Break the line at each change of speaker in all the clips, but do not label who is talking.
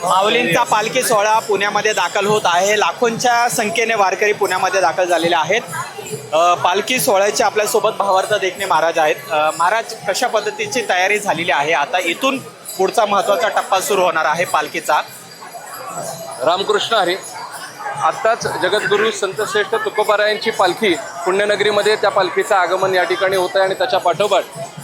माऊलींचा पालखी सोहळा पुण्यामध्ये दाखल होत आहे। लाखोंच्या संख्येने वारकरी पुण्यामध्ये दाखल झालेले आहेत। पालखी सोहळ्याचे आपल्यासोबत भावार्थ देखणे महाराज आहेत। महाराज, कशा पद्धतीची तयारी झालेली आहे? आता इथून पुढचा महत्त्वाचा टप्पा सुरू होणार आहे पालखीचा।
रामकृष्ण हरी। आत्ताच जगद्गुरू संतश्रेष्ठ तुकोबारायांची पालखी पुण्यनगरीमध्ये, त्या पालखीचं आगमन या ठिकाणी होतं आहे आणि त्याच्या पाठोपाठ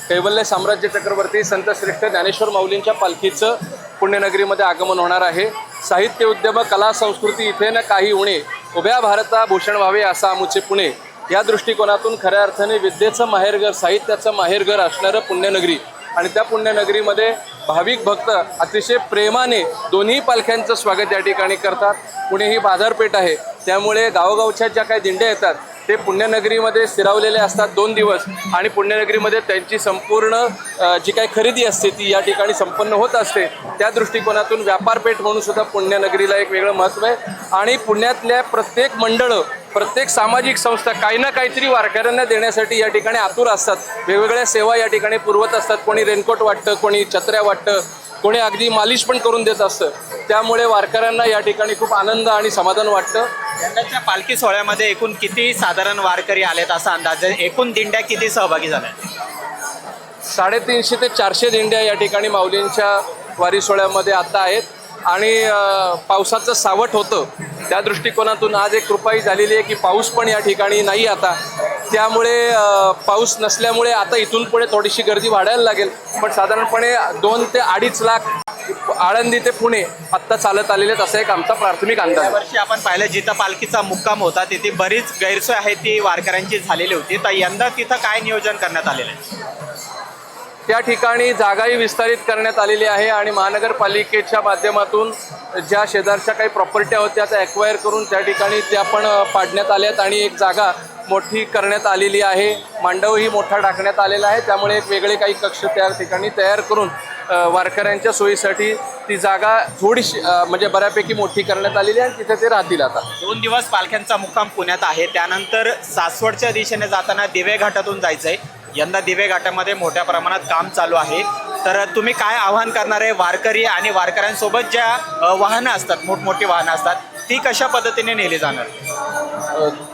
कैवल्य साम्राज्य चक्रवर्ती संतश्रेष्ठ ज्ञानेश्वर माऊलींच्या पालखीचं पुण्यनगरीमध्ये आगमन होणार आहे। साहित्य उद्यम कला संस्कृती इथे न काही उणे, उभ्या भारता भूषण व्हावे असा आमुचे पुणे, या दृष्टिकोनातून खऱ्या अर्थाने विद्येचं माहेरघर, साहित्याचं माहेरघर असणारं पुण्यनगरी आणि त्या पुण्यनगरीमध्ये भाविक भक्त अतिशय प्रेमाने दोन्ही पालख्यांचं स्वागत या ठिकाणी करतात। पुणे ही बाजारपेठ आहे, त्यामुळे गावोगावच्या ज्या काही दिंड्या येतात ते पुण्यनगरीमध्ये स्थिरावलेले असतात 2 दिवस आणि पुण्यनगरीमध्ये त्यांची संपूर्ण जी काही खरेदी असते ती या ठिकाणी संपन्न होत असते। त्या दृष्टिकोनातून व्यापारपेठ म्हणून सुद्धा पुण्यनगरीला एक वेगळं महत्त्व आहे आणि पुण्यातल्या प्रत्येक मंडळं, प्रत्येक सामाजिक संस्था काही ना काहीतरी वारकऱ्यांना देण्यासाठी या ठिकाणी आतुर असतात। वेगवेगळ्या सेवा या ठिकाणी पुरवत असतात। कोणी रेनकोट वाटतं, कोणी छत्र्या वाटतं, कोणी अगदी मालिश पण करून देत असतं। त्यामुळे वारकऱ्यांना या ठिकाणी खूप आनंद आणि समाधान वाटतं।
यंदाच्या पालखी सोहळ्यामध्ये एकूण किती साधारण वारकरी आलेत असा अंदाज आहे? एकूण दिंड्या किती सहभागी झाल्या?
350 ते 400 दिंड्या या ठिकाणी माऊलींच्या वारी सोहळ्यामध्ये आता आहेत आणि पावसाचं सावट होतं, त्या दृष्टिकोनातून आज एक कृपाई झालेली आहे की पाऊस पण या ठिकाणी नाही आता। त्यामुळे पाऊस नसल्यामुळे आता इथून पुढे थोडीशी गर्दी वाढायला लागेल, पण साधारणपणे 2 ते 2.5 लाख आळंदी ते पुणे आत्ता चालत आलेले आहेत, असा एक आमचा प्राथमिक अंदाज आहे।
यावर्षी आपण पाहिलं जिथं पालखीचा मुक्काम होता तिथे बरीच गैरसोय आहे ती वारकऱ्यांची झालेली होती, तर यंदा तिथं काय नियोजन करण्यात आलेलं आहे?
त्या ठिकाणी जागाही विस्तारित करण्यात आलेली आहे आणि महानगरपालिकेच्या माध्यमातून ज्या शेजारच्या काही प्रॉपर्ट्या होत्या त्या ॲक्वायर करून त्या ठिकाणी त्या पण पाडण्यात आल्यात आणि एक जागा मोठी करण्यात आलेली आहे। मांडवही मोठा टाकण्यात आलेला आहे, त्यामुळे एक वेगळे काही कक्ष त्या ठिकाणी तयार करून वारकऱ्यांच्या सोयीसाठी ती जागा थोडीशी म्हणजे बऱ्यापैकी मोठी करण्यात आलेली आहे आणि तिथे ते राहतील। आता
2 दिवस पालख्यांचा मुक्काम पुण्यात आहे, त्यानंतर सासवडच्या दिशेने जाताना दिवे घाटातून जायचं आहे। यंदा दिवे घाटामध्ये मोठ्या प्रमाणात काम चालू आहे, तर तुम्ही काय आवाहन करणार आहे? वारकरी आणि वारकऱ्यांसोबत ज्या वाहनं असतात, मोठमोठी वाहनं असतात, ती कशा पद्धतीने नेली जाणार?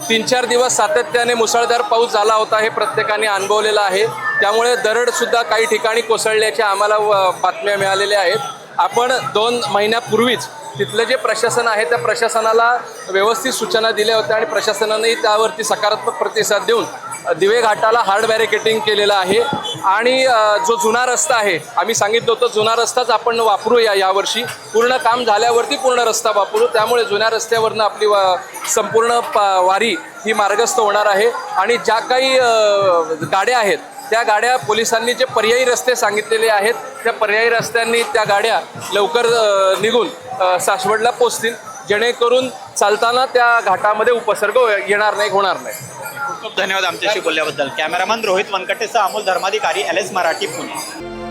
3-4 दिवस सातत्याने मुसळधार पाऊस झाला होता, हे प्रत्येकाने अनुभवलेलं आहे। त्यामुळे दरडसुद्धा काही ठिकाणी कोसळल्याच्या आम्हाला बातम्या मिळालेल्या आहेत। आपण 2 महिन्यापूर्वीच तिथलं जे प्रशासन आहे त्या प्रशासनाला व्यवस्थित सूचना दिल्या होत्या आणि प्रशासनानेही त्यावरती सकारात्मक प्रतिसाद देऊन दिवे घाटाला हार्ड बॅरिकेटिंग केलेलं आहे आणि जो जुना रस्ता आहे, आम्ही सांगितलं होतं जुना रस्ताच आपण वापरूया यावर्षी, पूर्ण काम झाल्यावरती पूर्ण रस्ता वापरू। त्यामुळे जुन्या रस्त्यावरनं आपली संपूर्ण वारी ही मार्गस्थ होणार आहे आणि ज्या काही गाड्या आहेत त्या गाड्या पोलिसांनी जे पर्यायी रस्ते सांगितलेले आहेत त्या पर्यायी रस्त्यांनी त्या गाड्या लवकर निघून सासवडला पोचतील, जेणेकरून चालताना त्या घाटामध्ये उपसर्ग येणार नाही, होणार नाही।
खूप खूप धन्यवाद आमच्याशी बोलल्याबद्दल। कॅमेरामन रोहित वनकटेसह अमोल धर्माधिकारी, LS मराठी, पुणे।